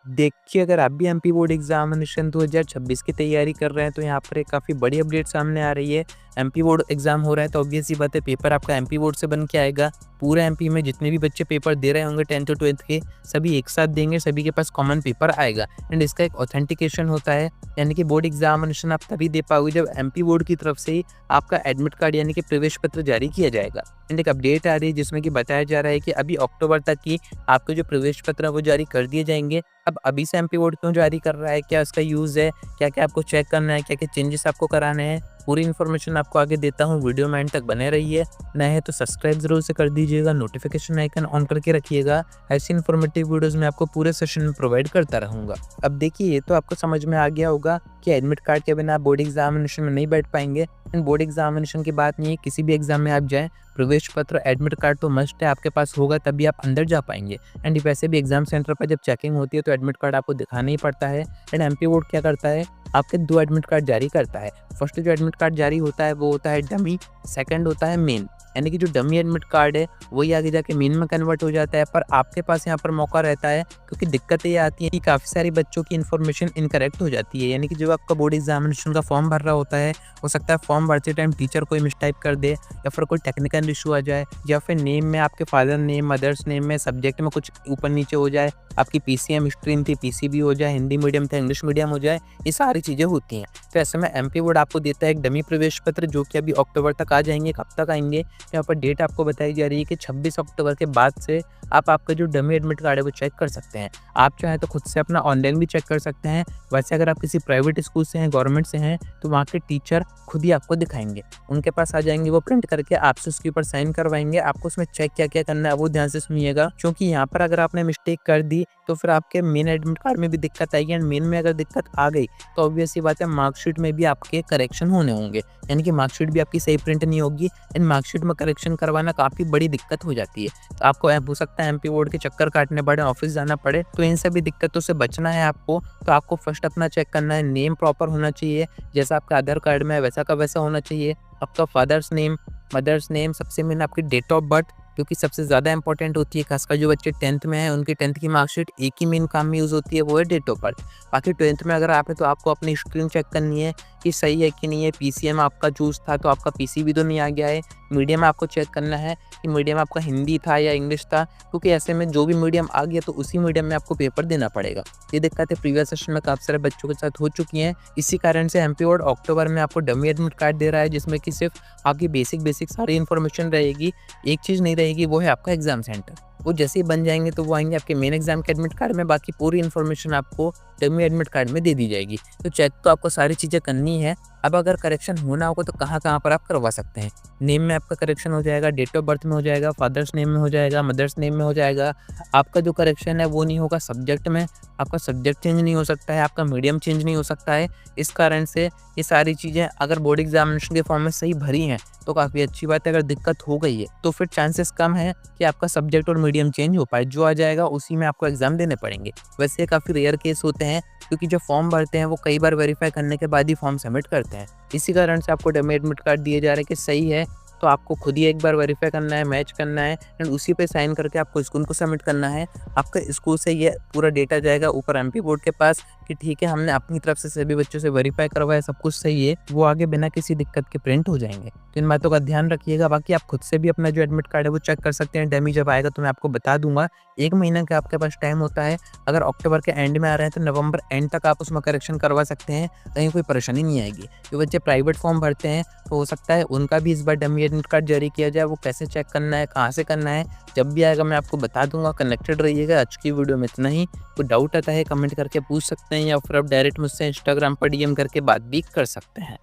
देखिए, अगर आप भी एमपी बोर्ड एग्ज़ामिनेशन 2026 की तैयारी कर रहे हैं, तो यहाँ पर एक काफ़ी बड़ी अपडेट सामने आ रही है। एमपी बोर्ड एग्ज़ाम हो रहा है, तो ऑब्वियस सी बात है, पेपर आपका एमपी बोर्ड से बन के आएगा। पूरे एमपी में जितने भी बच्चे पेपर दे रहे होंगे 10th और 12th के, सभी एक साथ देंगे, सभी के पास कॉमन पेपर आएगा। एंड इसका एक ऑथेंटिकेशन होता है, यानी कि बोर्ड एग्ज़ामिनेशन आप तभी दे पाओगे जब एमपी बोर्ड की तरफ से ही आपका एडमिट कार्ड यानी कि प्रवेश पत्र जारी किया जाएगा। एंड एक अपडेट आ रही है जिसमें कि बताया जा रहा है कि अभी अक्टूबर तक ही आपके जो प्रवेश पत्र है वो जारी कर दिए जाएंगे। अब अभी से एमपी बोर्ड क्यों जारी कर रहा है, क्या इसका यूज़ है, क्या-क्या आपको चेक करना है, क्या-क्या चेंजेस आपको कराने हैं, पूरी इन्फॉर्मेशन आपको आगे देता हूँ। वीडियो में एंड तक बने रहिए। नए हैं तो सब्सक्राइब ज़रूर से कर दीजिएगा, नोटिफिकेशन आइकन ऑन करके रखिएगा। ऐसी इन्फॉर्मेटिव वीडियोज़ मैं आपको पूरे सेशन में प्रोवाइड करता रहूँगा। अब देखिए, ये तो आपको समझ में आ गया होगा कि एडमिट कार्ड के बिना आप बोर्ड एग्जामिनेशन में नहीं बैठ पाएंगे। एंड बोर्ड एग्जामिनेशन की बात नहीं है, किसी भी एग्जाम में आप जाएँ, प्रवेश पत्र, एडमिट कार्ड तो मस्ट है, आपके पास होगा तभी आप अंदर जा पाएंगे। एंड वैसे भी एग्जाम सेंटर पर जब चेकिंग होती है तो एडमिट कार्ड आपको दिखाना ही पड़ता है। एंड एमपी बोर्ड क्या करता है, आपके 2 एडमिट कार्ड जारी करता है। फर्स्ट जो एडमिट कार्ड जारी होता है वो होता है डमी, सेकंड होता है मेन। यानी कि जो डमी एडमिट कार्ड है वही आगे जाके मेन में कन्वर्ट हो जाता है। पर आपके पास यहाँ पर मौका रहता है, क्योंकि दिक्कतें ये आती हैं कि काफ़ी सारे बच्चों की इन्फॉर्मेशन इनकरेक्ट हो जाती है। यानी कि जब आपका बोर्ड एग्जामिनेशन का फॉर्म भर रहा होता है, हो सकता है फॉर्म भरते टाइम टीचर कोई मिसटाइप कर दे, या फिर कोई टेक्निकल इशू आ जाए, या फिर नेम में आपके फादर नेम, मदर्स नेम में सब्जेक्ट में कुछ ऊपर नीचे हो जाए, आपकी पीसीएम स्ट्रीम थी पीसीबी हो जाए, हिंदी मीडियम था इंग्लिश मीडियम हो जाए, ये सारी चीज़ें होती हैं। तो ऐसे में एमपी बोर्ड आपको देता है एक डमी प्रवेश पत्र, जो कि अभी अक्टूबर तक आ जाएंगे। कब तक आएंगे, यहाँ पर डेट आपको बताई जा रही है कि 26 अक्टूबर के बाद से आप आपका जो डमी एडमिट कार्ड है वो चेक कर सकते हैं। आप चाहें तो खुद से अपना ऑनलाइन भी चेक कर सकते हैं। वैसे अगर आप किसी प्राइवेट स्कूल से हैं, गवर्नमेंट से हैं, तो वहाँ के टीचर खुद ही आपको दिखाएंगे, उनके पास आ जाएंगे, वो प्रिंट करके आपसे उसके ऊपर साइन करवाएंगे। आपको उसमें चेक क्या क्या करना है वो ध्यान से सुनिएगा, क्योंकि यहाँ पर अगर आपने मिस्टेक कर दी तो फिर आपके मेन एडमिट कार्ड में भी दिक्कत आएगी। एंड मेन में अगर दिक्कत आ गई तो ऑब्वियस सी बात है, मार्कशीट में भी आपके करेक्शन होने होंगे, यानी कि मार्कशीट भी आपकी सही प्रिंट नहीं होगी। एंड मार्कशीट में करेक्शन करवाना काफ़ी बड़ी दिक्कत हो जाती है, तो आपको हो सकता है एमपी बोर्ड के चक्कर काटने पड़े, ऑफिस जाना पड़े। तो इन सभी दिक्कतों से बचना है आपको, तो आपको फर्स्ट अपना चेक करना है, नेम प्रॉपर होना चाहिए, जैसा आपका आधार कार्ड में है वैसा का वैसा होना चाहिए। आपका फादर्स नेम, मदर्स नेम, सबसे मेन आपकी डेट ऑफ बर्थ, क्योंकि सबसे ज़्यादा इंपॉर्टेंट होती है। खासकर जो बच्चे 10th में हैं, उनकी 10th की मार्कशीट एक ही मेन काम में यूज़ होती है, वो है डेट ऑफ बर्थ। बाकी 12th में अगर आप है तो आपको अपनी स्क्रीन चेक करनी है कि सही है कि नहीं है। पीसीएम आपका चूज़ था तो आपका पीसीबी तो नहीं आ गया है। मीडियम आपको चेक करना है कि मीडियम आपका हिंदी था या इंग्लिश था, क्योंकि ऐसे में जो भी मीडियम आ गया तो उसी मीडियम में आपको पेपर देना पड़ेगा। ये दिक्कतें प्रीवियस सेशन में काफ़ी सारे बच्चों के साथ हो चुकी हैं। इसी कारण से एमपी बोर्ड अक्टूबर में आपको डमी एडमिट कार्ड दे रहा है, जिसमें कि सिर्फ आपकी बेसिक सारी इन्फॉर्मेशन रहेगी। एक चीज़ नहीं रहेगी, वो है आपका एग्जाम सेंटर। वो जैसे ही बन जाएंगे तो वो आएंगे आपके मेन एग्जाम के एडमिट कार्ड में, बाकी पूरी इन्फॉर्मेशन आपको डमी एडमिट कार्ड में दे दी जाएगी। तो चेक तो आपको सारी चीज़ें करनी है। अब अगर करेक्शन होना होगा तो कहाँ पर आप करवा सकते हैं। नेम में आपका करेक्शन हो जाएगा, डेट ऑफ बर्थ में हो जाएगा, फादर्स नेम में हो जाएगा, मदर्स नेम में हो जाएगा। आपका जो करेक्शन है वो नहीं होगा सब्जेक्ट में, आपका सब्जेक्ट चेंज नहीं हो सकता है, आपका मीडियम चेंज नहीं हो सकता है। इस कारण से ये सारी चीज़ें अगर बोर्ड एग्जामिनेशन के फॉर्म में सही भरी हैं तो काफ़ी अच्छी बात है। अगर दिक्कत हो गई है तो फिर चांसेस कम है कि आपका सब्जेक्ट और मीडियम चेंज हो पाए। जो आ जाएगा उसी में आपको एग्जाम देने पड़ेंगे। वैसे काफ़ी रेयर केस होते हैं, क्योंकि जो फॉर्म भरते हैं वो कई बार वेरीफाई करने के बाद ही फॉर्म सबमिट करते हैं। इसी कारण से आपको डमी एडमिट कार्ड दिए जा रहे हैं कि सही है, तो आपको खुद ही एक बार वेरीफाई करना है, मैच करना है, एंड उसी पे साइन करके आपको स्कूल को सबमिट करना है। आपका स्कूल से ये पूरा डेटा जाएगा ऊपर एमपी बोर्ड के पास कि ठीक है, हमने अपनी तरफ से सभी बच्चों से वेरीफाई करवाया, सब कुछ सही है। वो आगे बिना किसी दिक्कत के प्रिंट हो जाएंगे। तो इन बातों का ध्यान रखिएगा। बाकी आप खुद से भी अपना जो एडमिट कार्ड है वो चेक कर सकते हैं। डमी जब आएगा तो मैं आपको बता दूंगा। 1 महीना का आपके पास टाइम होता है। अगर अक्टूबर के एंड में आ रहे हैं तो नवंबर एंड तक आप उसमें करेक्शन करवा सकते हैं, कहीं कोई परेशानी नहीं आएगी। जो बच्चे प्राइवेट फॉर्म भरते हैं तो हो सकता है उनका भी इस बार डमी एडमिट कार्ड जारी किया जाए। वो कैसे चेक करना है, कहाँ से करना है, जब भी आएगा मैं आपको बता दूंगा। कनेक्टेड रहिएगा। आज की वीडियो में इतना ही। कोई डाउट आता है कमेंट करके पूछ सकते हैं, या फिर आप डायरेक्ट मुझसे इंस्टाग्राम पर डीएम करके बात भी कर सकते हैं।